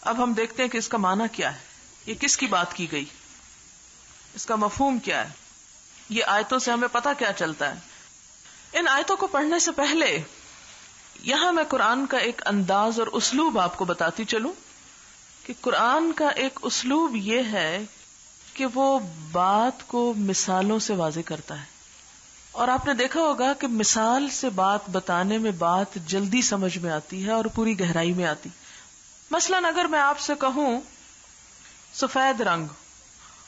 اب ہم دیکھتے ہیں کہ اس کا معنی کیا ہے، یہ کس کی بات کی گئی، اس کا مفہوم کیا ہے، یہ آیتوں سے ہمیں پتہ کیا چلتا ہے۔ ان آیتوں کو پڑھنے سے پہلے یہاں میں قرآن کا ایک انداز اور اسلوب آپ کو بتاتی چلوں کہ قرآن کا ایک اسلوب یہ ہے کہ وہ بات کو مثالوں سے واضح کرتا ہے، اور آپ نے دیکھا ہوگا کہ مثال سے بات بتانے میں بات جلدی سمجھ میں آتی ہے اور پوری گہرائی میں آتی۔ مثلاً اگر میں آپ سے کہوں سفید رنگ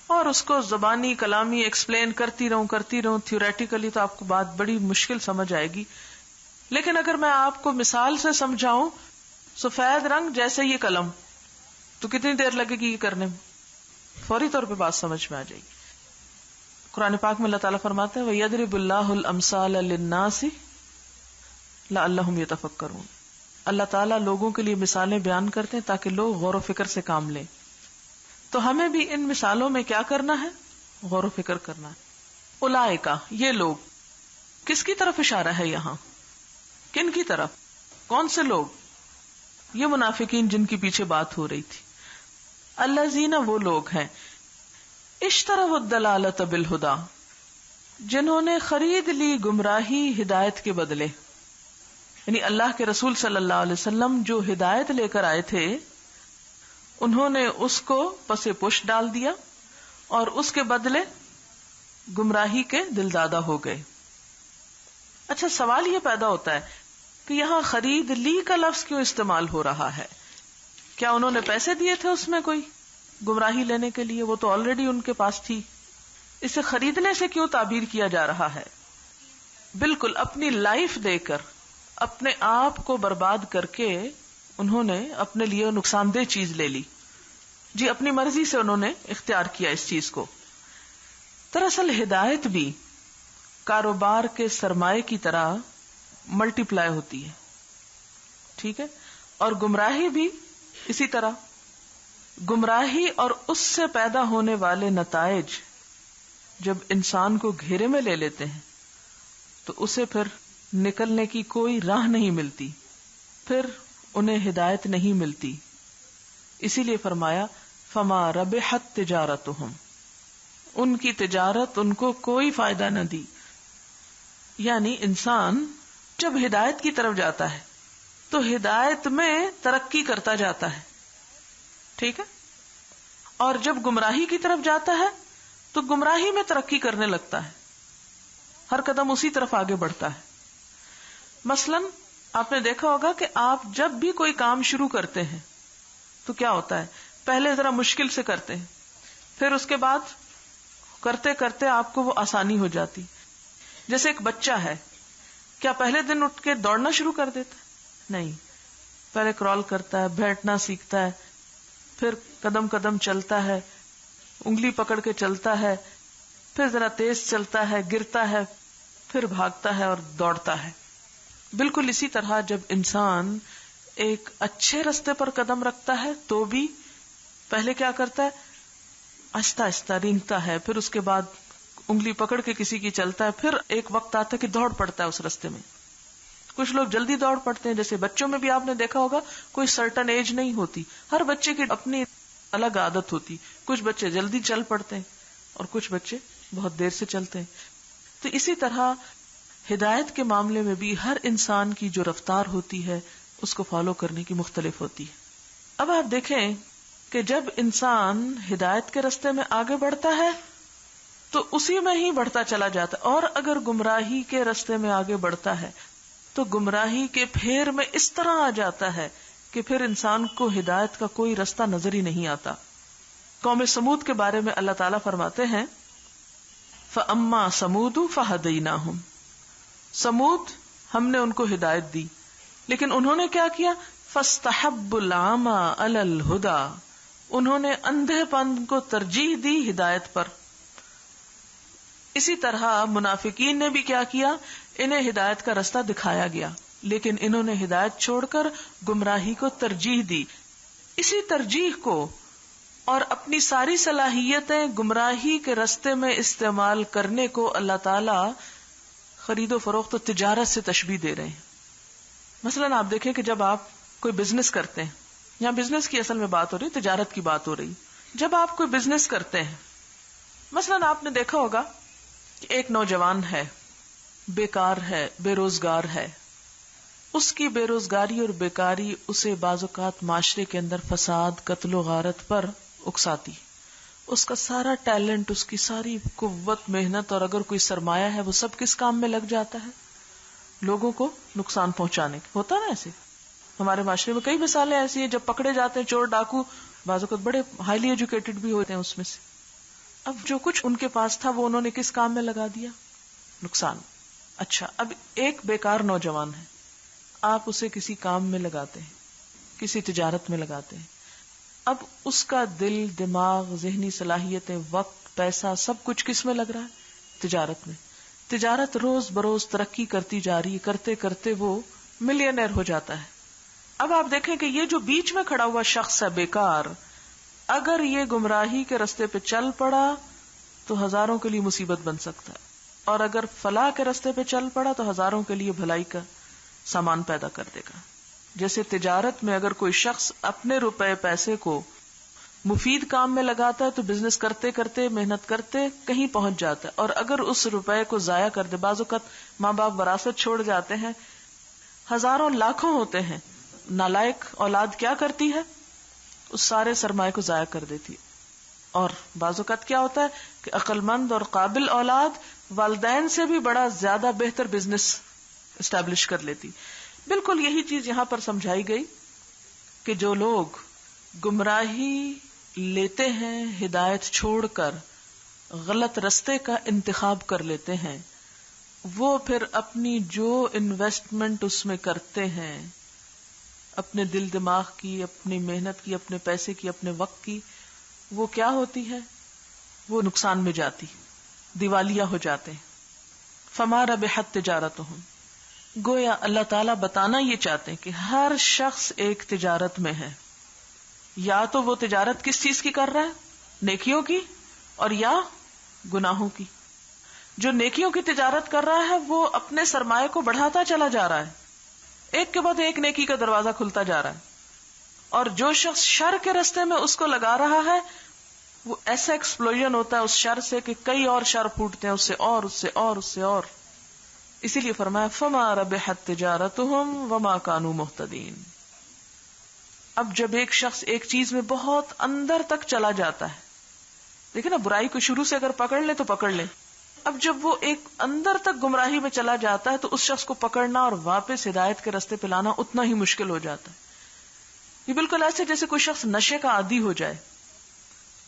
اور اس کو زبانی کلامی ایکسپلین کرتی رہوں تھیوریٹیکلی، تو آپ کو بات بڑی مشکل سمجھ آئے گی۔ لیکن اگر میں آپ کو مثال سے سمجھاؤں سفید رنگ جیسے یہ قلم، تو کتنی دیر لگے گی یہ کرنے میں؟ فوری طور پہ بات سمجھ میں آ جائے گی۔ قرآن پاک میں اللہ تعالیٰ فرماتے ہیں وَيَضْرِبُ اللَّهُ الْأَمْثَالَ لِلنَّاسِ لَعَلَّهُمْ يَتَفَكَّرُونَ۔ اللہ تعالیٰ لوگوں کے لیے مثالیں بیان کرتے ہیں تاکہ لوگ غور و فکر سے کام لیں۔ تو ہمیں بھی ان مثالوں میں کیا کرنا ہے؟ غور و فکر کرنا ہے۔ اولئک، یہ لوگ، کس کی طرف اشارہ ہے یہاں؟ کن کی طرف؟ کون سے لوگ؟ یہ منافقین جن کی پیچھے بات ہو رہی تھی۔ الذین، وہ لوگ ہیں، اشتروا الضلالۃ بالہدی، جنہوں نے خرید لی گمراہی ہدایت کے بدلے۔ یعنی اللہ کے رسول صلی اللہ علیہ وسلم جو ہدایت لے کر آئے تھے، انہوں نے اس کو پس پش ڈال دیا اور اس کے بدلے گمراہی کے دلدادہ ہو گئے۔ اچھا، سوال یہ پیدا ہوتا ہے کہ یہاں خرید لی کا لفظ کیوں استعمال ہو رہا ہے؟ کیا انہوں نے پیسے دیے تھے اس میں کوئی گمراہی لینے کے لیے؟ وہ تو آلریڈی ان کے پاس تھی۔ اسے خریدنے سے کیوں تعبیر کیا جا رہا ہے؟ بالکل اپنی لائف دے کر، اپنے آپ کو برباد کر کے انہوں نے اپنے لیے نقصان دہ چیز لے لی۔ جی، اپنی مرضی سے انہوں نے اختیار کیا اس چیز کو۔ دراصل ہدایت بھی کاروبار کے سرمایے کی طرح ملٹی پلائی ہوتی ہے، ٹھیک ہے، اور گمراہی بھی اسی طرح۔ گمراہی اور اس سے پیدا ہونے والے نتائج جب انسان کو گھیرے میں لے لیتے ہیں تو اسے پھر نکلنے کی کوئی راہ نہیں ملتی، پھر انہیں ہدایت نہیں ملتی۔ اسی لیے فرمایا فما ربحت تجارتہم، ان کی تجارت ان کو کوئی فائدہ نہ دی۔ یعنی انسان جب ہدایت کی طرف جاتا ہے تو ہدایت میں ترقی کرتا جاتا ہے، ٹھیک ہے، اور جب گمراہی کی طرف جاتا ہے تو گمراہی میں ترقی کرنے لگتا ہے، ہر قدم اسی طرف آگے بڑھتا ہے۔ مثلاً آپ نے دیکھا ہوگا کہ آپ جب بھی کوئی کام شروع کرتے ہیں تو کیا ہوتا ہے، پہلے ذرا مشکل سے کرتے ہیں، پھر اس کے بعد کرتے کرتے آپ کو وہ آسانی ہو جاتی۔ جیسے ایک بچہ ہے، کیا پہلے دن اٹھ کے دوڑنا شروع کر دیتا ہے؟ نہیں، پہلے کرال کرتا ہے، بیٹھنا سیکھتا ہے، پھر قدم قدم چلتا ہے، انگلی پکڑ کے چلتا ہے، پھر ذرا تیز چلتا ہے، گرتا ہے، پھر بھاگتا ہے اور دوڑتا ہے۔ بالکل اسی طرح جب انسان ایک اچھے رستے پر قدم رکھتا ہے تو بھی پہلے کیا کرتا ہے، آہستہ آہستہ رینگتا ہے، پھر اس کے بعد انگلی پکڑ کے کسی کی چلتا ہے، پھر ایک وقت آتا ہے کہ دوڑ پڑتا ہے اس رستے میں۔ کچھ لوگ جلدی دوڑ پڑتے ہیں، جیسے بچوں میں بھی آپ نے دیکھا ہوگا کوئی سرٹن ایج نہیں ہوتی، ہر بچے کی اپنی الگ عادت ہوتی، کچھ بچے جلدی چل پڑتے ہیں اور کچھ بچے بہت دیر سے چلتے ہیں۔ تو اسی طرح ہدایت کے معاملے میں بھی ہر انسان کی جو رفتار ہوتی ہے اس کو فالو کرنے کی مختلف ہوتی ہے۔ اب آپ دیکھیں کہ جب انسان ہدایت کے رستے میں آگے بڑھتا ہے تو اسی میں ہی بڑھتا چلا جاتا ہے، اور اگر گمراہی کے رستے میں آگے بڑھتا ہے تو گمراہی کے پھیر میں اس طرح آ جاتا ہے کہ پھر انسان کو ہدایت کا کوئی رستہ نظر ہی نہیں آتا۔ قوم سمود کے بارے میں اللہ تعالیٰ فرماتے ہیں فَأَمَّا سَمُودُ فَهَدَيْنَاهُمْ، سمود ہم نے ان کو ہدایت دی، لیکن انہوں نے کیا کیا، فَاسْتَحَبُّوا الْعَمَى عَلَى الْهُدَى، انہوں نے اندھے پن کو ترجیح دی ہدایت پر۔ اسی طرح منافقین نے بھی کیا کیا، انہیں ہدایت کا رستہ دکھایا گیا لیکن انہوں نے ہدایت چھوڑ کر گمراہی کو ترجیح دی۔ اسی ترجیح کو اور اپنی ساری صلاحیتیں گمراہی کے رستے میں استعمال کرنے کو اللہ تعالی خرید و فروخت و تجارت سے تشبیہ دے رہے ہیں۔ مثلا آپ دیکھیں کہ جب آپ کوئی بزنس کرتے ہیں یہاں بزنس کی اصل میں بات ہو رہی، تجارت کی بات ہو رہی. جب آپ کوئی بزنس کرتے ہیں، مثلاً آپ نے دیکھا ہوگا کہ ایک نوجوان ہے، بیکار ہے، بے روزگار ہے. اس کی بے روزگاری اور بیکاری اسے بعض اوقات معاشرے کے اندر فساد، قتل و غارت پر اکساتی. اس کا سارا ٹیلنٹ، اس کی ساری قوت، محنت اور اگر کوئی سرمایہ ہے وہ سب کس کام میں لگ جاتا ہے؟ لوگوں کو نقصان پہنچانے کا. ہوتا نا ایسے؟ ہمارے معاشرے میں کئی مثالیں ایسی ہیں، جب پکڑے جاتے ہیں چور ڈاکو، بعض اوقات بڑے ہائیلی ایجوکیٹڈ بھی ہوتے ہیں اس میں سے. اب جو کچھ ان کے پاس تھا وہ انہوں نے کس کام میں لگا دیا؟ نقصان. اچھا، اب ایک بیکار نوجوان ہے، آپ اسے کسی کام میں لگاتے ہیں، کسی تجارت میں لگاتے ہیں. اب اس کا دل، دماغ، ذہنی صلاحیتیں، وقت، پیسہ، سب کچھ کس میں لگ رہا ہے؟ تجارت میں. تجارت روز بروز ترقی کرتی جا رہی، کرتے کرتے وہ ملینئر ہو جاتا ہے. اب آپ دیکھیں کہ یہ جو بیچ میں کھڑا ہوا شخص ہے بیکار، اگر یہ گمراہی کے رستے پہ چل پڑا تو ہزاروں کے لیے مصیبت بن سکتا ہے، اور اگر فلاح کے رستے پہ چل پڑا تو ہزاروں کے لیے بھلائی کا سامان پیدا کر دے گا. جیسے تجارت میں اگر کوئی شخص اپنے روپے پیسے کو مفید کام میں لگاتا ہے تو بزنس کرتے کرتے، محنت کرتے کہیں پہنچ جاتا ہے، اور اگر اس روپے کو ضائع کر دے، بعض اوقات ماں باپ وراثت چھوڑ جاتے ہیں، ہزاروں لاکھوں ہوتے ہیں، نالائق اولاد کیا کرتی ہے؟ اس سارے سرمایہ کو ضائع کر دیتی. اور بعض اوقات کیا ہوتا ہے کہ عقل مند اور قابل اولاد والدین سے بھی بڑا زیادہ بہتر بزنس اسٹیبلش کر لیتی. بالکل یہی چیز یہاں پر سمجھائی گئی کہ جو لوگ گمراہی لیتے ہیں، ہدایت چھوڑ کر غلط رستے کا انتخاب کر لیتے ہیں، وہ پھر اپنی جو انویسٹمنٹ اس میں کرتے ہیں، اپنے دل دماغ کی، اپنی محنت کی، اپنے پیسے کی، اپنے وقت کی، وہ کیا ہوتی ہے؟ وہ نقصان میں جاتی، دیوالیہ ہو جاتے ہیں. فما ربحت تجارتہم. گویا اللہ تعالیٰ بتانا یہ چاہتے ہیں کہ ہر شخص ایک تجارت میں ہے. یا تو وہ تجارت کس چیز کی کر رہا ہے؟ نیکیوں کی، اور یا گناہوں کی. جو نیکیوں کی تجارت کر رہا ہے وہ اپنے سرمایہ کو بڑھاتا چلا جا رہا ہے، ایک کے بعد ایک نیکی کا دروازہ کھلتا جا رہا ہے. اور جو شخص شر کے رستے میں اس کو لگا رہا ہے، وہ ایسا ایکسپلوژن ہوتا ہے اس شر سے کہ کئی اور شر پھوٹتے ہیں اس سے اور اس سے اور اس سے اور. اسی لیے فرمایا فما ربحت تجارتہم وما کانوا مہتدین. اب جب ایک شخص ایک چیز میں بہت اندر تک چلا جاتا ہے، دیکھیں نا، برائی کو شروع سے اگر پکڑ لے تو پکڑ لے، اب جب وہ ایک اندر تک گمراہی میں چلا جاتا ہے تو اس شخص کو پکڑنا اور واپس ہدایت کے رستے پہ لانا اتنا ہی مشکل ہو جاتا ہے. یہ بالکل ایسے جیسے کوئی شخص نشے کا عادی ہو جائے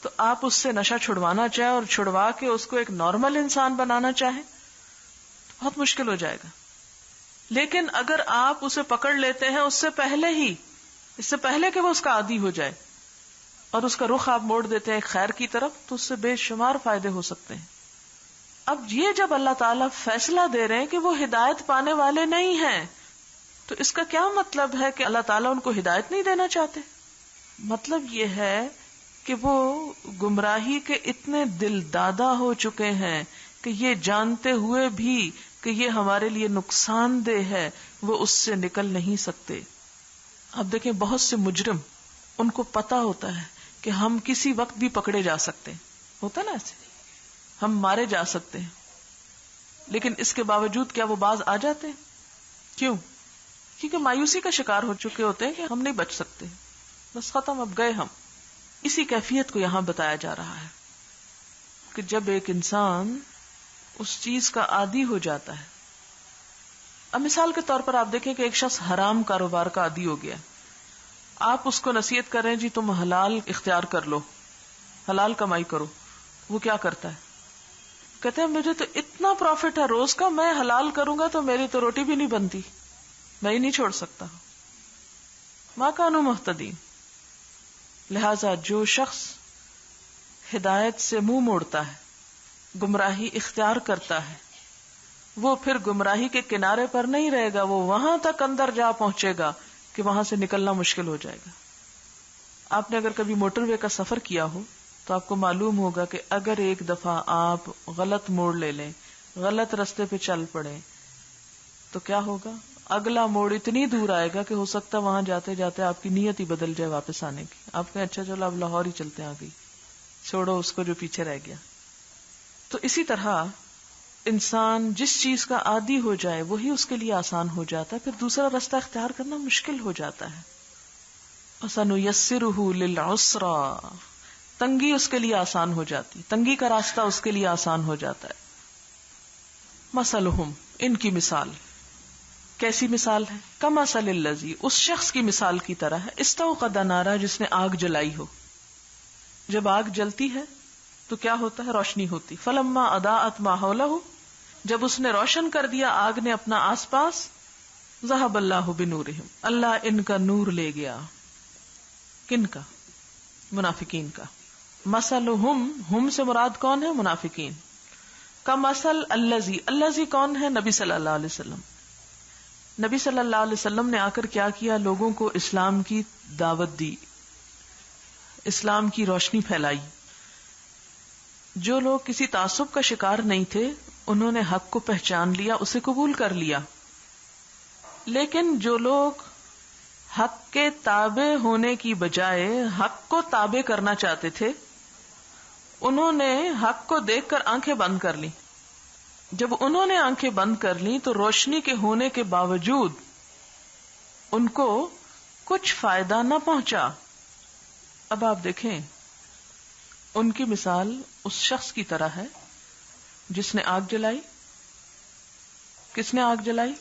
تو آپ اس سے نشہ چھڑوانا چاہیں اور چھڑوا کے اس کو ایک نارمل انسان بنانا چاہیں تو بہت مشکل ہو جائے گا. لیکن اگر آپ اسے پکڑ لیتے ہیں اس سے پہلے کہ وہ اس کا عادی ہو جائے، اور اس کا رخ آپ موڑ دیتے ہیں خیر کی طرف، تو اس سے بے شمار فائدے ہو سکتے ہیں. اب یہ جب اللہ تعالیٰ فیصلہ دے رہے ہیں کہ وہ ہدایت پانے والے نہیں ہیں، تو اس کا کیا مطلب ہے کہ اللہ تعالیٰ ان کو ہدایت نہیں دینا چاہتے؟ مطلب یہ ہے کہ وہ گمراہی کے اتنے دل دادا ہو چکے ہیں کہ یہ جانتے ہوئے بھی کہ یہ ہمارے لیے نقصان دہ ہے، وہ اس سے نکل نہیں سکتے. اب دیکھیں بہت سے مجرم، ان کو پتا ہوتا ہے کہ ہم کسی وقت بھی پکڑے جا سکتے ہیں، ہوتا نا ایسے، ہم مارے جا سکتے ہیں، لیکن اس کے باوجود کیا وہ باز آ جاتے ہیں؟ کیوں؟ کیونکہ مایوسی کا شکار ہو چکے ہوتے ہیں کہ ہم نہیں بچ سکتے، بس ختم، اب گئے ہم. اسی کیفیت کو یہاں بتایا جا رہا ہے کہ جب ایک انسان اس چیز کا عادی ہو جاتا ہے. اب مثال کے طور پر آپ دیکھیں کہ ایک شخص حرام کاروبار کا عادی ہو گیا، آپ اس کو نصیحت کر رہے ہیں جی تم حلال اختیار کر لو، حلال کمائی کرو. وہ کیا کرتا ہے؟ کہتے ہیں مجھے تو اتنا پروفٹ ہے روز کا، میں حلال کروں گا تو میری تو روٹی بھی نہیں بنتی، میں ہی نہیں چھوڑ سکتا. ما کانوا مہتدین. لہذا جو شخص ہدایت سے منہ موڑتا ہے، گمراہی اختیار کرتا ہے، وہ پھر گمراہی کے کنارے پر نہیں رہے گا، وہ وہاں تک اندر جا پہنچے گا کہ وہاں سے نکلنا مشکل ہو جائے گا. آپ نے اگر کبھی موٹر وے کا سفر کیا ہو تو آپ کو معلوم ہوگا کہ اگر ایک دفعہ آپ غلط موڑ لے لیں، غلط رستے پہ چل پڑیں تو کیا ہوگا؟ اگلا موڑ اتنی دور آئے گا کہ ہو سکتا ہے وہاں جاتے جاتے آپ کی نیت ہی بدل جائے واپس آنے کی. آپ کہیں اچھا چلو اب لاہور ہی چلتے ہیں، آگے چھوڑو اس کو جو پیچھے رہ گیا. تو اسی طرح انسان جس چیز کا عادی ہو جائے وہی اس کے لیے آسان ہو جاتا ہے، پھر دوسرا راستہ اختیار کرنا مشکل ہو جاتا ہے. وَسَنُيَسِّرُهُ لِلْعُسْرَىٰ، تنگی اس کے لیے آسان ہو جاتی، تنگی کا راستہ اس کے لیے آسان ہو جاتا ہے. مَثَلُهُمْ، ان کی مثال کیسی مثال ہے؟ کَمَثَلِ الَّذِي، اس شخص کی مثال کی طرح ہے، استوقد نارا، جس نے آگ جلائی ہو. جب آگ جلتی ہے تو کیا ہوتا ہے؟ روشنی ہوتی. فلما اضاءت ما حولہ، جب اس نے روشن کر دیا آگ نے اپنا آس پاس، ذهب اللہ بنورہم، اللہ ان کا نور لے گیا. کن کا؟ منافقین کا. مثلہم، ہم سے مراد کون ہے؟ منافقین. کمثل الذی، الذی کون ہے؟ نبی صلی اللہ علیہ وسلم. نبی صلی اللہ علیہ وسلم نے آ کر کیا کیا؟ لوگوں کو اسلام کی دعوت دی، اسلام کی روشنی پھیلائی. جو لوگ کسی تعصب کا شکار نہیں تھے انہوں نے حق کو پہچان لیا، اسے قبول کر لیا. لیکن جو لوگ حق کے تابع ہونے کی بجائے حق کو تابع کرنا چاہتے تھے انہوں نے حق کو دیکھ کر آنکھیں بند کر لی. جب انہوں نے آنکھیں بند کر لی تو روشنی کے ہونے کے باوجود ان کو کچھ فائدہ نہ پہنچا. اب آپ دیکھیں ان کی مثال اس شخص کی طرح ہے جس نے آگ جلائی. کس نے آگ جلائی؟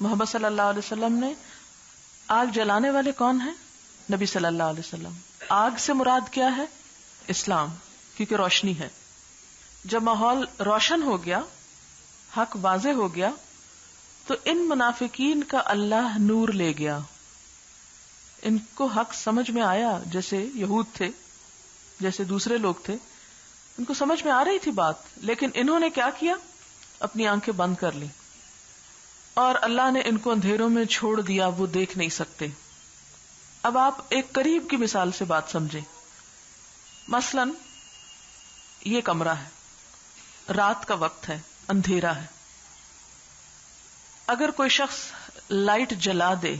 محمد صلی اللہ علیہ وسلم نے. آگ جلانے والے کون ہیں؟ نبی صلی اللہ علیہ وسلم. آگ سے مراد کیا ہے؟ اسلام، کیونکہ روشنی ہے. جب ماحول روشن ہو گیا، حق واضح ہو گیا، تو ان منافقین کا اللہ نور لے گیا. ان کو حق سمجھ میں آیا، جیسے یہود تھے، جیسے دوسرے لوگ تھے، ان کو سمجھ میں آ رہی تھی بات، لیکن انہوں نے کیا کیا؟ اپنی آنکھیں بند کر لی اور اللہ نے ان کو اندھیروں میں چھوڑ دیا، وہ دیکھ نہیں سکتے. اب آپ ایک قریب کی مثال سے بات سمجھیں. مثلاً یہ کمرہ ہے، رات کا وقت ہے، اندھیرا ہے. اگر کوئی شخص لائٹ جلا دے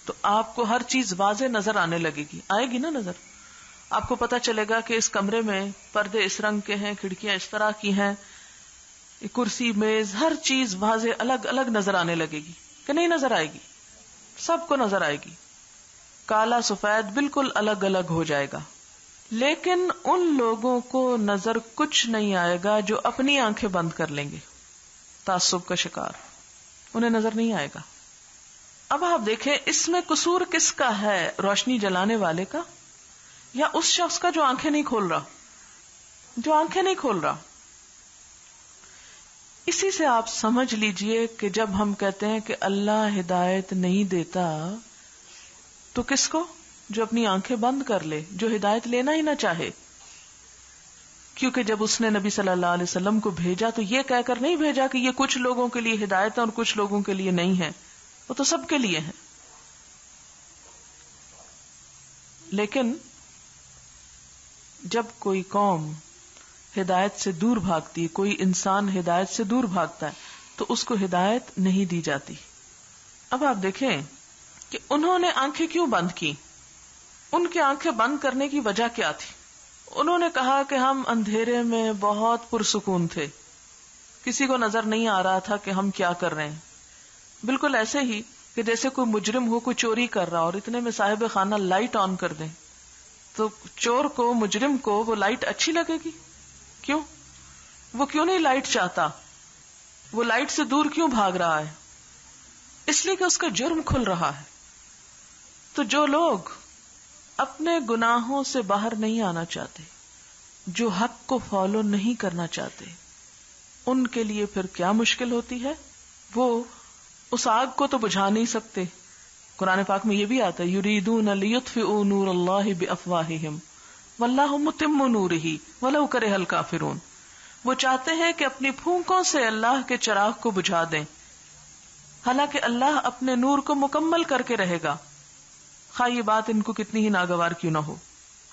تو آپ کو ہر چیز واضح نظر آنے لگے گی، آئے گی نا نظر. آپ کو پتا چلے گا کہ اس کمرے میں پردے اس رنگ کے ہیں، کھڑکیاں اس طرح کی ہیں، کرسی میز ہر چیز واضح الگ الگ نظر آنے لگے گی کہ نہیں نظر آئے گی؟ سب کو نظر آئے گی. کالا سفید بالکل الگ الگ ہو جائے گا. لیکن ان لوگوں کو نظر کچھ نہیں آئے گا جو اپنی آنکھیں بند کر لیں گے، تعصب کا شکار، انہیں نظر نہیں آئے گا. اب آپ دیکھیں اس میں قصور کس کا ہے؟ روشنی جلانے والے کا یا اس شخص کا جو آنکھیں نہیں کھول رہا؟ جو آنکھیں نہیں کھول رہا. اسی سے آپ سمجھ لیجئے کہ جب ہم کہتے ہیں کہ اللہ ہدایت نہیں دیتا تو کس کو؟ جو اپنی آنکھیں بند کر لے، جو ہدایت لینا ہی نہ چاہے. کیونکہ جب اس نے نبی صلی اللہ علیہ وسلم کو بھیجا تو یہ کہہ کر نہیں بھیجا کہ یہ کچھ لوگوں کے لیے ہدایت ہے اور کچھ لوگوں کے لیے نہیں ہے، وہ تو سب کے لیے ہے. لیکن جب کوئی قوم ہدایت سے دور بھاگتی ہے، کوئی انسان ہدایت سے دور بھاگتا ہے تو اس کو ہدایت نہیں دی جاتی. اب آپ دیکھیں کہ انہوں نے آنکھیں کیوں بند کی؟ ان کے آنکھیں بند کرنے کی وجہ کیا تھی؟ انہوں نے کہا کہ ہم اندھیرے میں بہت پرسکون تھے، کسی کو نظر نہیں آ رہا تھا کہ ہم کیا کر رہے ہیں. بالکل ایسے ہی کہ جیسے کوئی مجرم ہو، کوئی چوری کر رہا اور اتنے میں صاحب خانہ لائٹ آن کر دیں تو چور کو، مجرم کو وہ لائٹ اچھی لگے گی؟ کیوں؟ وہ کیوں نہیں لائٹ چاہتا؟ وہ لائٹ سے دور کیوں بھاگ رہا ہے؟ اس لیے کہ اس کا جرم کھل رہا ہے. تو جو لوگ اپنے گناہوں سے باہر نہیں آنا چاہتے، جو حق کو فالو نہیں کرنا چاہتے، ان کے لیے پھر کیا مشکل ہوتی ہے؟ وہ اس آگ کو تو بجھا نہیں سکتے. قرآن پاک میں یہ بھی آتا ہے یریدون لیطفئوا نور اللہ بافواہہم واللہ متم نورہ ولو کرہ الکافرون. وہ چاہتے ہیں کہ اپنی پھونکوں سے اللہ کے چراغ کو بجھا دیں، حالانکہ اللہ اپنے نور کو مکمل کر کے رہے گا، خواہ یہ بات ان کو کتنی ہی ناگوار کیوں نہ ہو.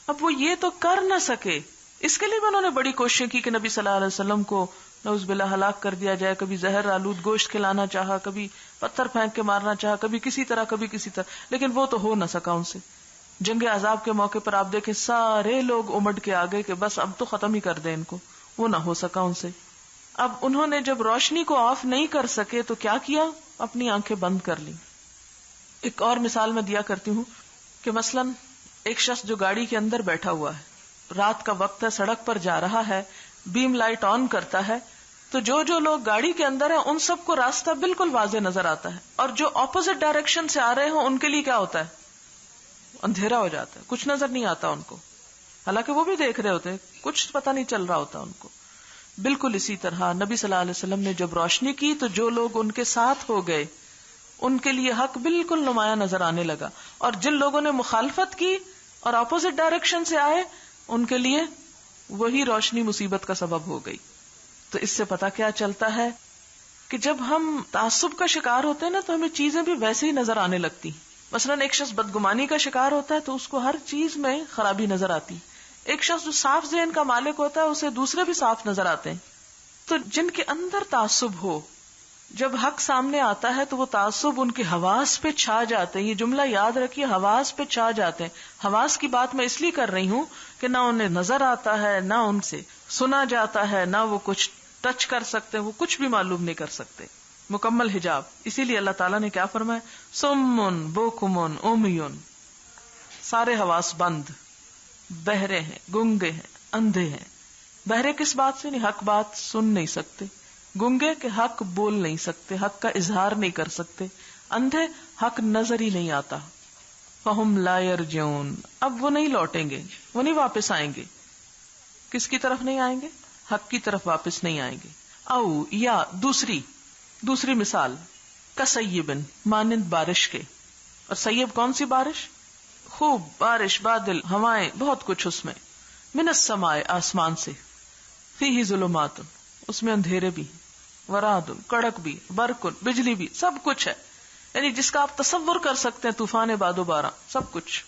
اب وہ یہ تو کر نہ سکے، اس کے لیے بھی انہوں نے بڑی کوششیں کی کہ نبی صلی اللہ علیہ وسلم کو نعوذ باللہ ہلاک کر دیا جائے. کبھی زہر آلود گوشت کھلانا چاہا, کبھی پتھر پھینک کے مارنا چاہا, کبھی کسی طرح, لیکن وہ تو ہو نہ سکا ان سے. جنگ عذاب کے موقع پر آپ دیکھیں سارے لوگ امٹ کے آگے کہ بس اب تو ختم ہی کر دیں ان کو, وہ نہ ہو سکا ان سے. اب انہوں نے جب روشنی کو آف نہیں کر سکے تو کیا کیا, اپنی آنکھیں بند کر لی. ایک اور مثال میں دیا کرتی ہوں کہ مثلا ایک شخص جو گاڑی کے اندر بیٹھا ہوا ہے, رات کا وقت ہے, سڑک پر جا رہا ہے, بیم لائٹ آن کرتا ہے, تو جو لوگ گاڑی کے اندر ہیں ان سب کو راستہ بالکل واضح نظر آتا ہے, اور جو اپوزٹ ڈائریکشن سے آ رہے ہوں ان کے لیے کیا ہوتا ہے, اندھیرا ہو جاتا ہے, کچھ نظر نہیں آتا ان کو, حالانکہ وہ بھی دیکھ رہے ہوتے ہیں, کچھ پتہ نہیں چل رہا ہوتا ان کو. بالکل اسی طرح نبی صلی اللہ علیہ وسلم نے جب روشنی کی تو جو لوگ ان کے ساتھ ہو گئے ان کے لیے حق بالکل نمایاں نظر آنے لگا, اور جن لوگوں نے مخالفت کی اور اپوزٹ ڈائریکشن سے آئے ان کے لیے وہی روشنی مصیبت کا سبب ہو گئی. تو اس سے پتہ کیا چلتا ہے کہ جب ہم تعصب کا شکار ہوتے ہیں نا تو ہمیں چیزیں بھی ویسے ہی نظر آنے لگتی. مثلا ایک شخص بدگمانی کا شکار ہوتا ہے تو اس کو ہر چیز میں خرابی نظر آتی. ایک شخص جو صاف ذہن کا مالک ہوتا ہے اسے دوسرے بھی صاف نظر آتے ہیں. تو جن کے اندر تعصب ہو, جب حق سامنے آتا ہے تو وہ تعصب ان کے حواس پہ چھا جاتے ہیں. یہ جملہ یاد رکھیے, حواس پہ چھا جاتے ہیں. حواس کی بات میں اس لیے کر رہی ہوں کہ نہ انہیں نظر آتا ہے, نہ ان سے سنا جاتا ہے, نہ وہ کچھ ٹچ کر سکتے, وہ کچھ بھی معلوم نہیں کر سکتے. مکمل حجاب. اسی لیے اللہ تعالیٰ نے کیا فرمایا, سمن بوکمن امیون, سارے حواس بند, بہرے ہیں, گنگے ہیں, اندھے ہیں. بہرے کس بات سے, نہیں حق بات سن نہیں سکتے, گنگے کہ حق بول نہیں سکتے, حق کا اظہار نہیں کر سکتے, اندھے حق نظر ہی نہیں آتا. فہم لا یرجعون, اب وہ نہیں لوٹیں گے, وہ نہیں واپس آئیں گے. کس کی طرف نہیں آئیں گے, حق کی طرف واپس نہیں آئیں گے. او یا دوسری مثال, کسیبن, مانند بارش کے. اور سیب کون سی بارش, خوب بارش, بادل, ہوائیں, بہت کچھ اس میں. من السماء, آسمان سے. فیہ ظلمات, اس میں اندھیرے بھی, ورعد, کڑک بھی, برق, بجلی بھی, سب کچھ ہے. یعنی جس کا آپ تصور کر سکتے ہیں, طوفان باد و باران, سب کچھ.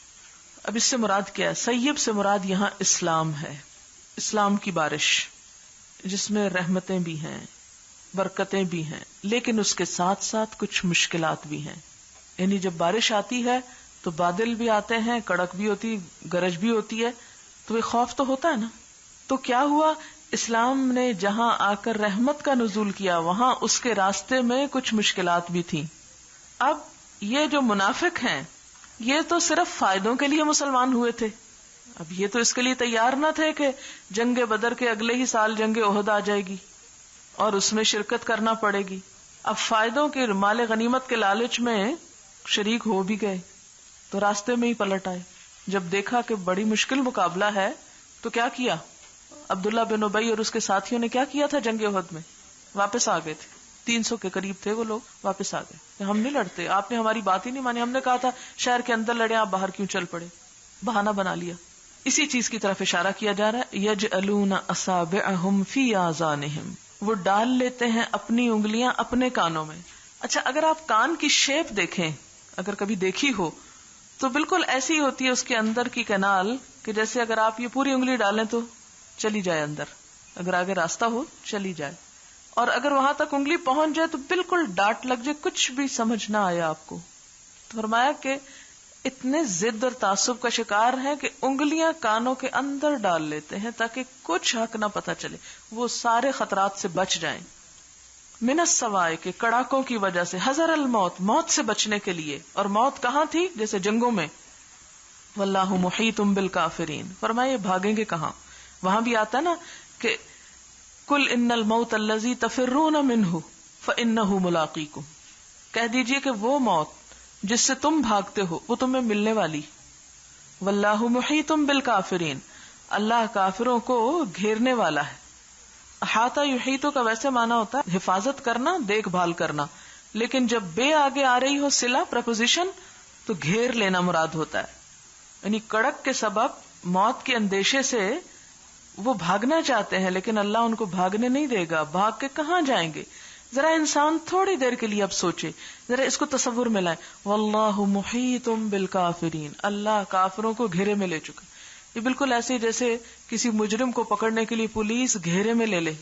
اب اس سے مراد کیا ہے, سیب سے مراد یہاں اسلام ہے, اسلام کی بارش جس میں رحمتیں بھی ہیں, برکتیں بھی ہیں, لیکن اس کے ساتھ ساتھ کچھ مشکلات بھی ہیں. یعنی جب بارش آتی ہے تو بادل بھی آتے ہیں, کڑک بھی ہوتی, گرج بھی ہوتی ہے, تو یہ خوف تو ہوتا ہے نا. تو کیا ہوا, اسلام نے جہاں آ کر رحمت کا نزول کیا وہاں اس کے راستے میں کچھ مشکلات بھی تھیں. اب یہ جو منافق ہیں یہ تو صرف فائدوں کے لیے مسلمان ہوئے تھے, اب یہ تو اس کے لیے تیار نہ تھے کہ جنگ بدر کے اگلے ہی سال جنگ احد آ جائے گی اور اس میں شرکت کرنا پڑے گی. اب فائدوں کے, مال غنیمت کے لالچ میں شریک ہو بھی گئے تو راستے میں ہی پلٹ آئے. جب دیکھا کہ بڑی مشکل مقابلہ ہے تو کیا کیا, عبداللہ بن ابی اور اس کے ساتھیوں نے کیا کیا تھا, جنگ احد میں واپس آ گئے تھے. 300 کے قریب تھے وہ لوگ, واپس آ گئے. ہم نہیں لڑتے, آپ نے ہماری بات ہی نہیں مانی, ہم نے کہا تھا شہر کے اندر لڑے, آپ باہر کیوں چل پڑے, بہانہ بنا لیا. اسی چیز کی طرف اشارہ کیا جا رہا ہے, یجعلون اصابعہم فی آذانہم, وہ ڈال لیتے ہیں اپنی انگلیاں اپنے کانوں میں. اچھا, اگر آپ کان کی شیپ دیکھیں, اگر کبھی دیکھی ہو تو بالکل ایسی ہوتی ہے اس کے اندر کی کینال کہ جیسے اگر آپ یہ پوری انگلی ڈالیں تو چلی جائے اندر, اگر آگے راستہ ہو چلی جائے, اور اگر وہاں تک انگلی پہنچ جائے تو بالکل ڈانٹ لگ جائے, کچھ بھی سمجھ نہ آیا آپ کو. تو فرمایا کہ اتنے ضد اور تعصب کا شکار ہیں کہ انگلیاں کانوں کے اندر ڈال لیتے ہیں تاکہ کچھ حق نہ پتہ چلے, وہ سارے خطرات سے بچ جائیں. من السماء, کے کڑاکوں کی وجہ سے, حذر الموت, موت سے بچنے کے لیے. اور موت کہاں تھی, جیسے جنگوں میں. واللہ محیط بالکافرین, فرمائے بھاگیں گے کہاں. وہاں بھی آتا ہے نا کہ قل ان الموت الذی تفرون منہ فانہ ملاقیکم, کہہ دیجئے کہ وہ موت جس سے تم بھاگتے ہو وہ تمہیں ملنے والی. واللہ محیط بالکافرین, اللہ کافروں کو گھیرنے والا ہے. احاطہ یحیطو کا ویسے معنی ہوتا ہے حفاظت کرنا, دیکھ بھال کرنا, لیکن جب بے آگے آ رہی ہو صلہ پریپوزیشن تو گھیر لینا مراد ہوتا ہے. یعنی کڑک کے سبب موت کے اندیشے سے وہ بھاگنا چاہتے ہیں لیکن اللہ ان کو بھاگنے نہیں دے گا. بھاگ کے کہاں جائیں گے, ذرا انسان تھوڑی دیر کے لیے اب سوچے, ذرا اس کو تصور میں لائے. واللہ محیط بالکافرین, اللہ کافروں کو گھیرے میں لے چکا. یہ بالکل ایسے جیسے کسی مجرم کو پکڑنے کے لیے پولیس گھیرے میں لے لے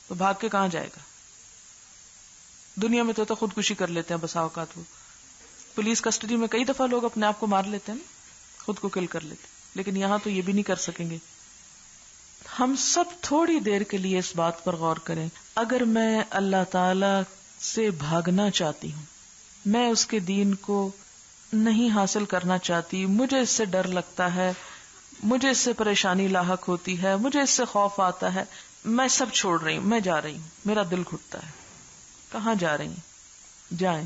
تو بھاگ کے کہاں جائے گا. دنیا میں تو خودکشی کر لیتے ہیں بسا اوقات، وہ پولیس کسٹڈی میں کئی دفعہ لوگ اپنے آپ کو مار لیتے ہیں نا، خود کو کل کر لیتے، لیکن یہاں تو یہ بھی نہیں کر سکیں گے. ہم سب تھوڑی دیر کے لیے اس بات پر غور کریں، اگر میں اللہ تعالی سے بھاگنا چاہتی ہوں، میں اس کے دین کو نہیں حاصل کرنا چاہتی، مجھے اس سے ڈر لگتا ہے، مجھے اس سے پریشانی لاحق ہوتی ہے، مجھے اس سے خوف آتا ہے، میں سب چھوڑ رہی ہوں، میں جا رہی ہوں، میرا دل گھٹتا ہے. کہاں جا رہی ہیں؟ جائیں،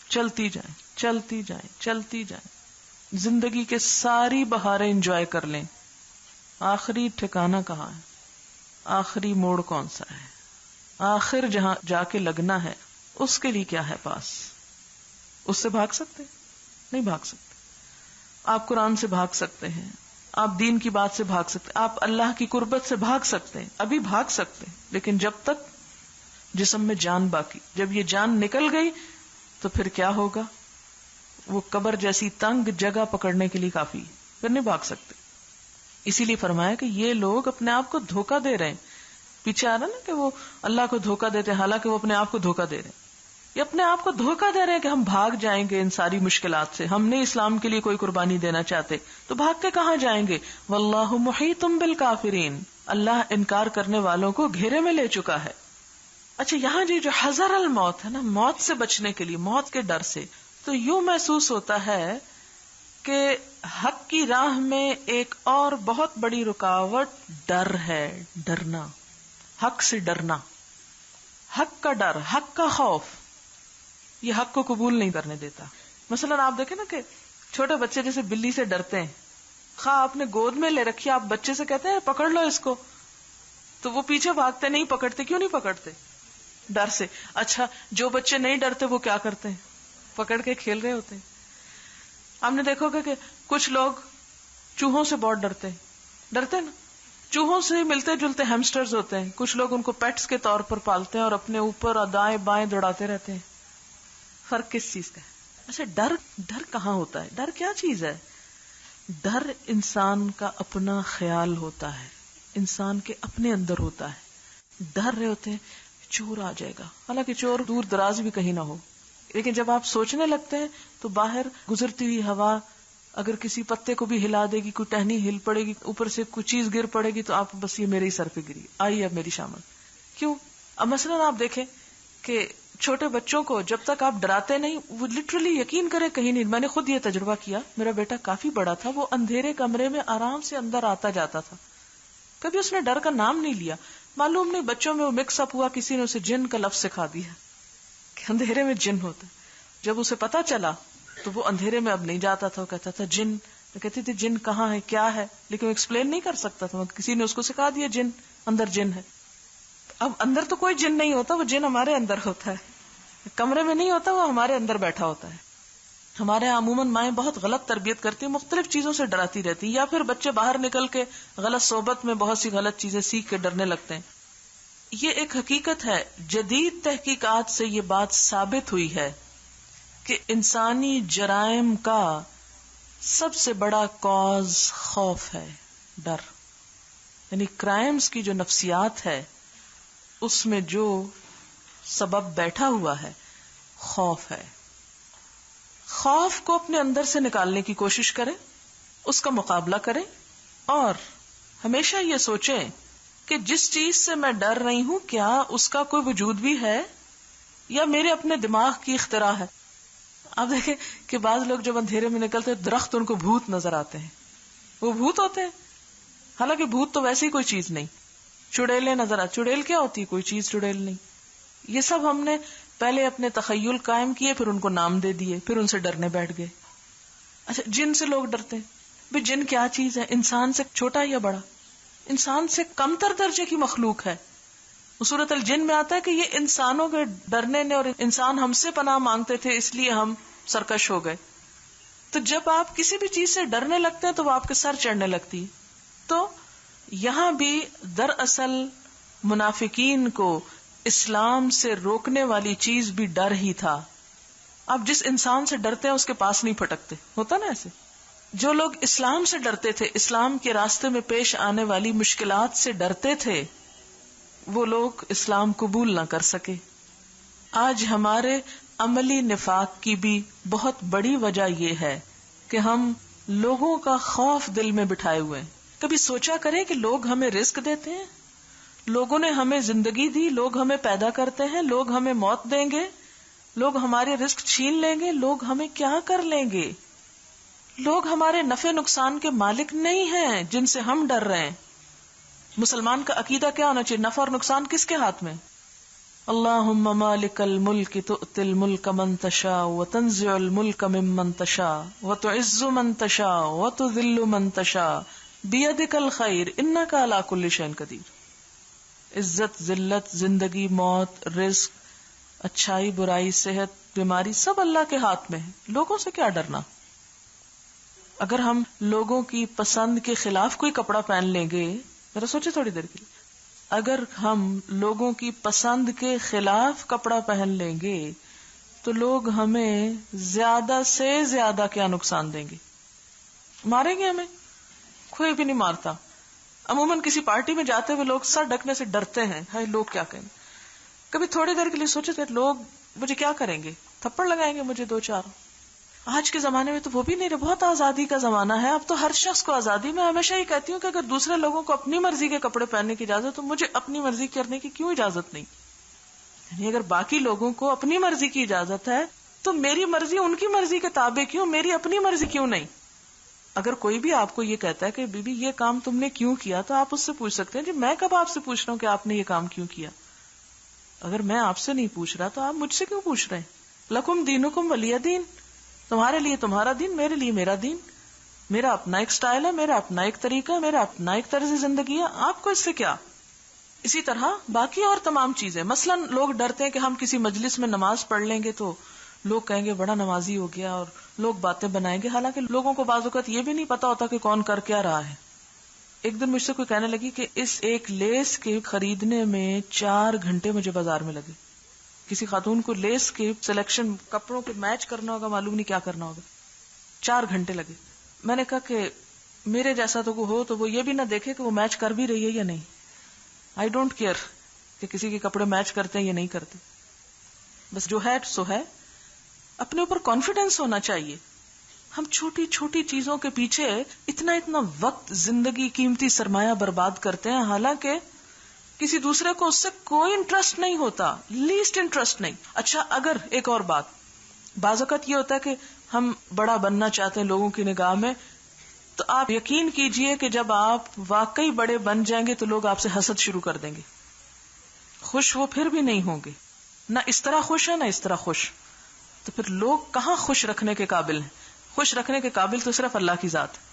چلتی جائیں، چلتی جائیں، چلتی جائیں، زندگی کے ساری بہاریں انجوائے کر لیں. آخری ٹھکانہ کہاں ہے؟ آخری موڑ کون سا ہے؟ آخر جہاں جا کے لگنا ہے اس کے لیے کیا ہے پاس؟ اس سے بھاگ سکتے؟ نہیں بھاگ سکتے. آپ قرآن سے بھاگ سکتے ہیں، آپ دین کی بات سے بھاگ سکتے ہیں، آپ اللہ کی قربت سے بھاگ سکتے ہیں، ابھی بھاگ سکتے ہیں، لیکن جب تک جسم میں جان باقی، جب یہ جان نکل گئی تو پھر کیا ہوگا؟ وہ قبر جیسی تنگ جگہ پکڑنے کے لیے کافی، پھر نہیں بھاگ سکتے. اسی لیے فرمایا کہ یہ لوگ اپنے آپ کو دھوکہ دے رہے ہیں. پیچھے آ رہا نا کہ وہ اللہ کو دھوکہ دیتے ہیں، حالانکہ وہ اپنے آپ کو دھوکہ دے رہے ہیں. یہ اپنے آپ کو دھوکہ دے رہے ہیں کہ ہم بھاگ جائیں گے ان ساری مشکلات سے، ہم نہیں اسلام کے لیے کوئی قربانی دینا چاہتے، تو بھاگ کے کہاں جائیں گے؟ واللہ محیط بالکافرین، اللہ انکار کرنے والوں کو گھیرے میں لے چکا ہے. اچھا، یہاں جو حذر الموت ہے نا، موت سے بچنے کے لیے، موت کے ڈر سے، تو یوں محسوس ہوتا ہے کہ حق کی راہ میں ایک اور بہت بڑی رکاوٹ ڈر ہے. ڈرنا، حق سے ڈرنا، حق کا ڈر، حق کا خوف، یہ حق کو قبول نہیں کرنے دیتا. مثلا آپ دیکھیں نا کہ چھوٹے بچے جیسے بلی سے ڈرتے ہیں، خواہ آپ نے گود میں لے رکھی، آپ بچے سے کہتے ہیں پکڑ لو اس کو، تو وہ پیچھے بھاگتے، نہیں پکڑتے. کیوں نہیں پکڑتے؟ ڈر سے. اچھا، جو بچے نہیں ڈرتے وہ کیا کرتے ہیں؟ پکڑ کے کھیل رہے ہوتے ہیں. آپ نے دیکھو گا کہ کچھ لوگ چوہوں سے بہت ڈرتے نا، چوہوں سے ملتے جلتے ہیمسٹرز ہوتے ہیں، کچھ لوگ ان کو پیٹس کے طور پر پالتے ہیں اور اپنے اوپر دائیں بائیں دوڑاتے رہتے ہیں. فرق کس چیز کا ہے؟ اچھا، ڈر کہاں ہوتا ہے؟ ڈر کیا چیز ہے؟ ڈر انسان کا اپنا خیال ہوتا ہے، انسان کے اپنے اندر ہوتا ہے. ڈر رہے ہوتے ہیں چور آ جائے گا، حالانکہ چور دور دراز بھی کہیں نہ ہو، لیکن جب آپ سوچنے لگتے ہیں تو باہر گزرتی ہوئی ہوا اگر کسی پتے کو بھی ہلا دے گی، کوئی ٹہنی ہل پڑے گی، اوپر سے کوئی چیز گر پڑے گی، تو آپ بس یہ میرے ہی سر پہ گری، آئی اب میری شامت. کیوں؟ اب مثلا آپ دیکھیں کہ چھوٹے بچوں کو جب تک آپ ڈراتے نہیں، وہ لٹرلی یقین کرے کہیں نہیں. میں نے خود یہ تجربہ کیا، میرا بیٹا کافی بڑا تھا، وہ اندھیرے کمرے میں آرام سے اندر آتا جاتا تھا، کبھی اس نے ڈر کا نام نہیں لیا. معلوم نہیں بچوں میں وہ مکس اپ ہوا، کسی نے اسے جن کا لفظ سکھا دیا کہ اندھیرے میں جن ہوتا ہے. جب اسے پتا چلا تو وہ اندھیرے میں اب نہیں جاتا تھا، وہ کہتا تھا جن. میں کہتی تھی جن کہاں ہے، کیا ہے، لیکن وہ ایکسپلین نہیں کر سکتا تھا، کسی نے اس کو سکھا دیا جن، اندر جن ہے. اب اندر تو کوئی جن نہیں ہوتا، وہ جن ہمارے اندر ہوتا ہے، کمرے میں نہیں ہوتا، وہ ہمارے اندر بیٹھا ہوتا ہے. ہمارے عموماً مائیں بہت غلط تربیت کرتی ہیں، مختلف چیزوں سے ڈراتی رہتی ہیں، یا پھر بچے باہر نکل کے غلط صحبت میں بہت سی غلط چیزیں سیکھ کے ڈرنے لگتے ہیں. یہ ایک حقیقت ہے، جدید تحقیقات سے یہ بات ثابت ہوئی ہے کہ انسانی جرائم کا سب سے بڑا کاز خوف ہے، ڈر. یعنی کرائمز کی جو نفسیات ہے اس میں جو سبب بیٹھا ہوا ہے خوف ہے. خوف کو اپنے اندر سے نکالنے کی کوشش کریں، اس کا مقابلہ کریں، اور ہمیشہ یہ سوچیں کہ جس چیز سے میں ڈر رہی ہوں کیا اس کا کوئی وجود بھی ہے یا میرے اپنے دماغ کی اختراع ہے. آپ دیکھیں کہ بعض لوگ جب اندھیرے میں نکلتے درخت ان کو بھوت نظر آتے ہیں، وہ بھوت ہوتے ہیں، حالانکہ بھوت تو ویسی کوئی چیز نہیں. چڑیلیں نظر آتے، چڑیل کیا ہوتی ہے؟ کوئی چیز چڑیل نہیں. یہ سب ہم نے پہلے اپنے تخیل قائم کیے، پھر ان کو نام دے دیے، پھر ان سے ڈرنے بیٹھ گئے. اچھا، جن سے لوگ ڈرتے ہیں، بھئی جن کیا چیز ہے؟ انسان سے چھوٹا یا بڑا؟ انسان سے کم تر درجے کی مخلوق ہے. سورۃ الجن میں آتا ہے کہ یہ انسانوں کے ڈرنے نے، اور انسان ہم سے پناہ مانگتے تھے اس لیے ہم سرکش ہو گئے. تو جب آپ کسی بھی چیز سے ڈرنے لگتے ہیں تو وہ آپ کے سر چڑھنے لگتی ہے. تو یہاں بھی دراصل منافقین کو اسلام سے روکنے والی چیز بھی ڈر ہی تھا. آپ جس انسان سے ڈرتے ہیں اس کے پاس نہیں پھٹکتے، ہوتا نا ایسے. جو لوگ اسلام سے ڈرتے تھے، اسلام کے راستے میں پیش آنے والی مشکلات سے ڈرتے تھے، وہ لوگ اسلام قبول نہ کر سکے. آج ہمارے عملی نفاق کی بھی بہت بڑی وجہ یہ ہے کہ ہم لوگوں کا خوف دل میں بٹھائے ہوئے ہیں. کبھی سوچا کریں کہ لوگ ہمیں رزق دیتے ہیں، لوگوں نے ہمیں زندگی دی، لوگ ہمیں پیدا کرتے ہیں، لوگ ہمیں موت دیں گے، لوگ ہمارے رزق چھین لیں گے، لوگ ہمیں کیا کر لیں گے. لوگ ہمارے نفع نقصان کے مالک نہیں ہیں جن سے ہم ڈر رہے ہیں. مسلمان کا عقیدہ کیا ہونا چاہیے؟ نفع اور نقصان کس کے ہاتھ میں؟ اللہم مالک الملک تؤتی الملک من تشاء وتنزع الملک ممن تشاء وتعز من تشاء وتذل من تشاء بیدک الخیر انک علی کل شیء قدیر. عزت، ذلت، زندگی، موت، رزق، اچھائی، برائی، صحت، بیماری سب اللہ کے ہاتھ میں ہے. لوگوں سے کیا ڈرنا؟ اگر ہم لوگوں کی پسند کے خلاف کوئی کپڑا پہن لیں گے، ذرا سوچے تھوڑی دیر کے لیے، اگر ہم لوگوں کی پسند کے خلاف کپڑا پہن لیں گے تو لوگ ہمیں زیادہ سے زیادہ کیا نقصان دیں گے؟ ماریں گے ہمیں؟ کوئی بھی نہیں مارتا. عموماً کسی پارٹی میں جاتے ہوئے لوگ سر ڈھکنے سے ڈرتے ہیں، ہائی لوگ کیا کہیں گے. کبھی تھوڑی دیر کے لیے سوچے تھے لوگ مجھے کیا کریں گے؟ تھپڑ لگائیں گے مجھے 2-4. آج کے زمانے میں تو وہ بھی نہیں رہے. بہت آزادی کا زمانہ ہے اب تو، ہر شخص کو آزادی. میں ہمیشہ یہ کہتی ہوں کہ اگر دوسرے لوگوں کو اپنی مرضی کے کپڑے پہننے کی اجازت تو مجھے اپنی مرضی کرنے کی کیوں اجازت نہیں؟ یعنی اگر باقی لوگوں کو اپنی مرضی کی اجازت ہے تو میری مرضی ان کی مرضی کے تابع کیوں، میری اپنی مرضی کیوں نہیں؟ اگر کوئی بھی آپ کو یہ کہتا ہے کہ بی بی یہ کام تم نے کیوں کیا، تو آپ اس سے پوچھ سکتے ہیں جی میں کب آپ سے پوچھ رہا ہوں کہ آپ نے یہ کام کیوں کیا؟ اگر میں آپ سے نہیں پوچھ رہا تو آپ مجھ سے کیوں پوچھ رہے ہیں؟ لکم دینکم ولی دین، تمہارے لیے تمہارا دین، میرے لیے میرا دین. میرا اپنا ایک سٹائل ہے، میرا اپنا ایک طریقہ ہے، میرا اپنا ایک طرز زندگی ہے، آپ کو اس سے کیا؟ اسی طرح باقی اور تمام چیزیں. مثلا لوگ ڈرتے ہیں کہ ہم کسی مجلس میں نماز پڑھ لیں گے تو لوگ کہیں گے بڑا نمازی ہو گیا، اور لوگ باتیں بنائیں گے. حالانکہ لوگوں کو بعض اوقات یہ بھی نہیں پتا ہوتا کہ کون کر کیا رہا ہے. ایک دن مجھ سے کوئی کہنے لگی کہ اس ایک لیس کے خریدنے میں 4 گھنٹے مجھے بازار میں لگے. کسی خاتون کو لیس کے سلیکشن، کپڑوں کے میچ کرنا ہوگا، معلوم نہیں کیا کرنا ہوگا، 4 گھنٹے لگے. میں نے کہا کہ میرے جیسا تو ہو تو وہ یہ بھی نہ دیکھے کہ وہ میچ کر بھی رہی ہے یا نہیں. آئی ڈونٹ کیئر کہ کسی کے کپڑے میچ کرتے ہیں یا نہیں کرتے، بس جو ہے سو ہے. اپنے اوپر کانفیڈینس ہونا چاہیے. ہم چھوٹی چھوٹی چیزوں کے پیچھے اتنا وقت، زندگی، قیمتی سرمایہ برباد کرتے ہیں، حالانکہ کسی دوسرے کو اس سے کوئی انٹرسٹ نہیں ہوتا، لیسٹ انٹرسٹ نہیں. اچھا اگر ایک اور بات، بعض اوقات یہ ہوتا ہے کہ ہم بڑا بننا چاہتے ہیں لوگوں کی نگاہ میں، تو آپ یقین کیجئے کہ جب آپ واقعی بڑے بن جائیں گے تو لوگ آپ سے حسد شروع کر دیں گے. خوش وہ پھر بھی نہیں ہوں گے، نہ اس طرح خوش ہے نہ اس طرح خوش. تو پھر لوگ کہاں خوش رکھنے کے قابل ہیں؟ خوش رکھنے کے قابل تو صرف اللہ کی ذات ہے.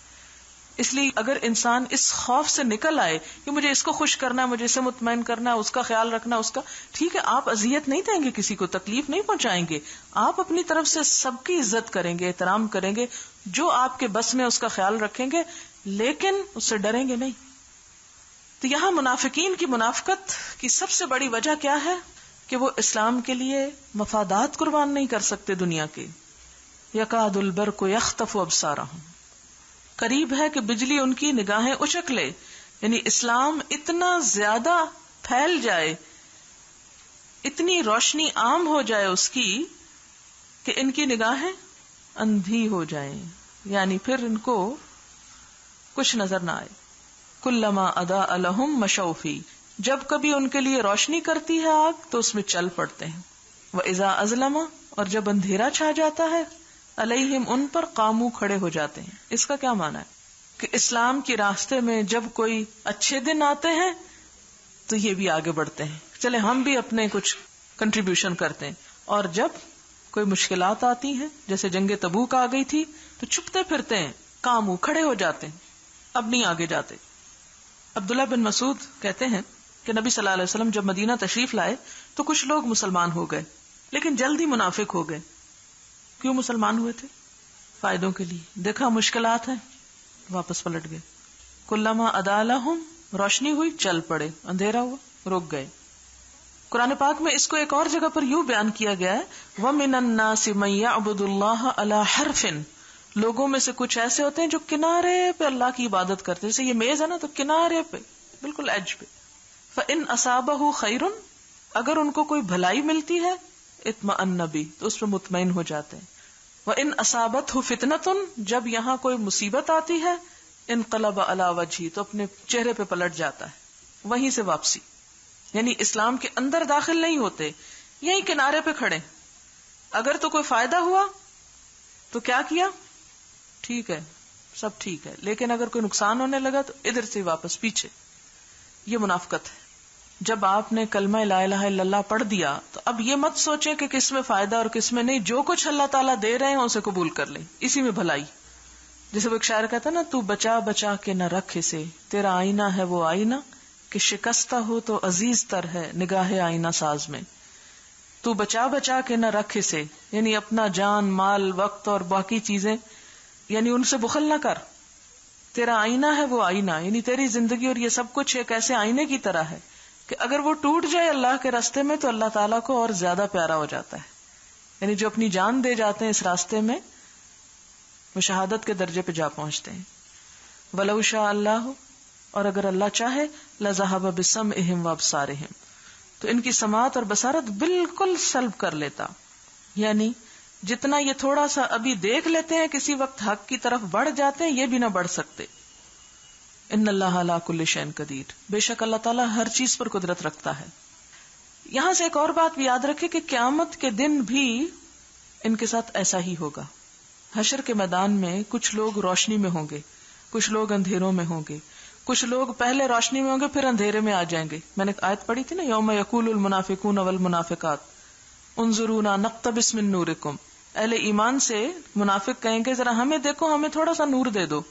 اس لیے اگر انسان اس خوف سے نکل آئے کہ مجھے اس کو خوش کرنا ہے، مجھے اسے مطمئن کرنا ہے، اس کا خیال رکھنا، اس کا، ٹھیک ہے آپ اذیت نہیں دیں گے، کسی کو تکلیف نہیں پہنچائیں گے، آپ اپنی طرف سے سب کی عزت کریں گے، احترام کریں گے، جو آپ کے بس میں اس کا خیال رکھیں گے، لیکن اس سے ڈریں گے نہیں. تو یہاں منافقین کی منافقت کی سب سے بڑی وجہ کیا ہے؟ کہ وہ اسلام کے لیے مفادات قربان نہیں کر سکتے دنیا کے. یکاد البرق یخطف ابصارہم، قریب ہے کہ بجلی ان کی نگاہیں اچک لے. یعنی اسلام اتنا زیادہ پھیل جائے، اتنی روشنی عام ہو جائے اس کی کہ ان کی نگاہیں اندھی ہو جائیں، یعنی پھر ان کو کچھ نظر نہ آئے. کلما اضاء لهم مشوا فیہ، جب کبھی ان کے لیے روشنی کرتی ہے آگ تو اس میں چل پڑتے ہیں. وَإِذَا أَظْلَمَ، اور جب اندھیرا چھا جاتا ہے، علیہم، ان پر، قاموا، کھڑے ہو جاتے ہیں. اس کا کیا معنی ہے؟ کہ اسلام کے راستے میں جب کوئی اچھے دن آتے ہیں تو یہ بھی آگے بڑھتے ہیں، چلے ہم بھی اپنے کچھ کنٹریبیوشن کرتے ہیں. اور جب کوئی مشکلات آتی ہیں، جیسے جنگ تبوک آ گئی تھی، تو چھپتے پھرتے ہیں، قاموا، کھڑے ہو جاتے ہیں، اب نہیں آگے جاتے. عبداللہ بن مسعود کہتے ہیں کہ نبی صلی اللہ علیہ وسلم جب مدینہ تشریف لائے تو کچھ لوگ مسلمان ہو گئے، لیکن جلد ہی منافق ہو گئے. کیوں مسلمان ہوئے تھے؟ فائدوں کے لیے. دیکھا مشکلات ہیں، واپس پلٹ گئے. کلما اضاء لهم، روشنی ہوئی چل پڑے، اندھیرا ہوا رک گئے. قرآن پاک میں اس کو ایک اور جگہ پر یوں بیان کیا گیا ہے، وَمِنَ النَّاسِ مَن يَعْبُدُ اللَّهَ عَلَى حَرْفٍ لوگوں میں سے کچھ ایسے ہوتے ہیں جو کنارے پہ اللہ کی عبادت کرتے ہیں، جیسے یہ میز ہے نا، تو کنارے پہ بالکل ایج پہ. فَإِنْ أَصَابَهُ خَيْرٌ، اگر ان کو کوئی بھلائی ملتی ہے، اطمأن بی، تو اس پہ مطمئن ہو جاتے ہیں. وَإِنْ أَصَابَتْهُ فِتْنَةٌ، جب یہاں کوئی مصیبت آتی ہے، انقلب علی وجہہ، تو اپنے چہرے پہ پلٹ جاتا ہے، وہیں سے واپسی. یعنی اسلام کے اندر داخل نہیں ہوتے، یہیں کنارے پہ کھڑے. اگر تو کوئی فائدہ ہوا تو کیا کیا، ٹھیک ہے، سب ٹھیک ہے، لیکن اگر کوئی نقصان ہونے لگا تو ادھر سے واپس پیچھے. یہ منافقت ہے. جب آپ نے کلمہ لا الہ الا اللہ پڑھ دیا تو اب یہ مت سوچیں کہ کس میں فائدہ اور کس میں نہیں، جو کچھ اللہ تعالیٰ دے رہے ہیں اسے قبول کر لیں، اسی میں بھلائی. جیسے وہ ایک شاعر کہتا نا، تو بچا بچا کے نہ رکھ اسے، تیرا آئینہ ہے وہ آئینہ کہ شکستہ ہو تو عزیز تر ہے نگاہ آئینہ ساز میں. تو بچا بچا کے نہ رکھ اسے، یعنی اپنا جان، مال، وقت اور باقی چیزیں، یعنی ان سے بخل نہ کر. تیرا آئینہ ہے وہ آئینہ، یعنی تیری زندگی اور یہ سب کچھ ایک ایسے آئینے کی طرح ہے کہ اگر وہ ٹوٹ جائے اللہ کے راستے میں تو اللہ تعالیٰ کو اور زیادہ پیارا ہو جاتا ہے. یعنی جو اپنی جان دے جاتے ہیں اس راستے میں، وہ شہادت کے درجے پہ جا پہنچتے ہیں. وَلَوْ شَاءَ اللَّهُ، اور اگر اللہ چاہے، لَذَهَبَ بِسَمْعِهِمْ وَأَبْصَارِهِمْ، تو ان کی سماعت اور بصارت بالکل سلب کر لیتا. یعنی جتنا یہ تھوڑا سا ابھی دیکھ لیتے ہیں، کسی وقت حق کی طرف بڑھ جاتے ہیں، یہ بھی نہ بڑھ سکتے. ان اللہ علی کل شیء قدیر، بے شک اللہ تعالیٰ ہر چیز پر قدرت رکھتا ہے. یہاں سے ایک اور بات بھی یاد رکھے کہ قیامت کے دن بھی ان کے ساتھ ایسا ہی ہوگا. حشر کے میدان میں کچھ لوگ روشنی میں ہوں گے، کچھ لوگ اندھیروں میں ہوں گے، کچھ لوگ پہلے روشنی میں ہوں گے پھر اندھیرے میں آ جائیں گے. میں نے آیت پڑھی تھی نا، یوم یقول المنافقون والمنافقات انظرونا نقتبس من نورکم. اہل ایمان سے منافق کہیں گے ذرا ہمیں دیکھو، ہمیں تھوڑا سا نور دے دو،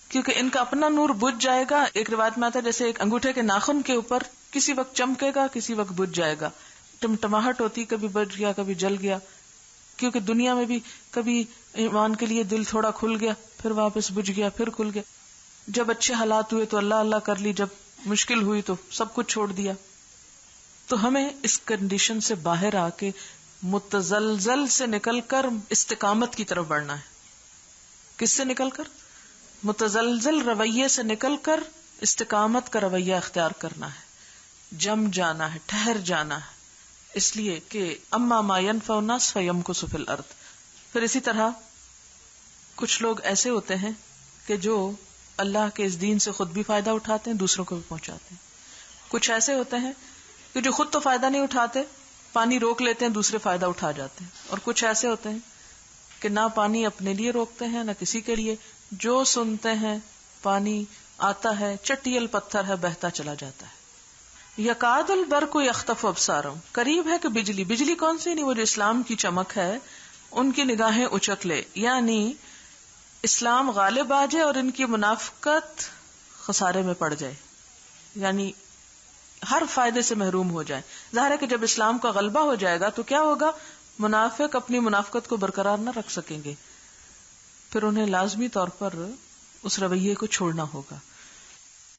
کیونکہ ان کا اپنا نور بجھ جائے گا. ایک روایت میں آتا ہے جیسے ایک انگوٹھے کے ناخن کے اوپر کسی وقت چمکے گا، کسی وقت بجھ جائے گا. ٹمٹماہٹ ہوتی، کبھی بجھ گیا کبھی جل گیا، کیونکہ دنیا میں بھی کبھی ایمان کے لیے دل تھوڑا کھل گیا، پھر واپس بجھ گیا، پھر کھل گیا. جب اچھے حالات ہوئے تو اللہ اللہ کر لی، جب مشکل ہوئی تو سب کچھ چھوڑ دیا. تو ہمیں اس کنڈیشن سے باہر آ کے متزلزل سے نکل کر استقامت کی طرف بڑھنا ہے. کس سے نکل کر؟ متزلزل رویے سے نکل کر استقامت کا رویہ اختیار کرنا ہے، جم جانا ہے، ٹھہر جانا ہے. اس لیے کہ اما ما ينفع الناس فيمكث في الارض. پھر اسی طرح کچھ لوگ ایسے ہوتے ہیں کہ جو اللہ کے اس دین سے خود بھی فائدہ اٹھاتے ہیں، دوسروں کو بھی پہنچاتے ہیں. کچھ ایسے ہوتے ہیں کہ جو خود تو فائدہ نہیں اٹھاتے، پانی روک لیتے ہیں، دوسرے فائدہ اٹھا جاتے ہیں. اور کچھ ایسے ہوتے ہیں کہ نہ پانی اپنے لیے روکتے ہیں نہ کسی کے لیے، جو سنتے ہیں پانی آتا ہے، چٹیل پتھر ہے، بہتا چلا جاتا ہے. یکاد البرق یخطف ابصارهم، قریب ہے کہ بجلی کون سی؟ نہیں، وہ جو اسلام کی چمک ہے ان کی نگاہیں اچک لے، یعنی اسلام غالب آ جائے اور ان کی منافقت خسارے میں پڑ جائے، یعنی ہر فائدے سے محروم ہو جائے. ظاہر ہے کہ جب اسلام کا غلبہ ہو جائے گا تو کیا ہوگا؟ منافق اپنی منافقت کو برقرار نہ رکھ سکیں گے، پھر انہیں لازمی طور پر اس رویے کو چھوڑنا ہوگا.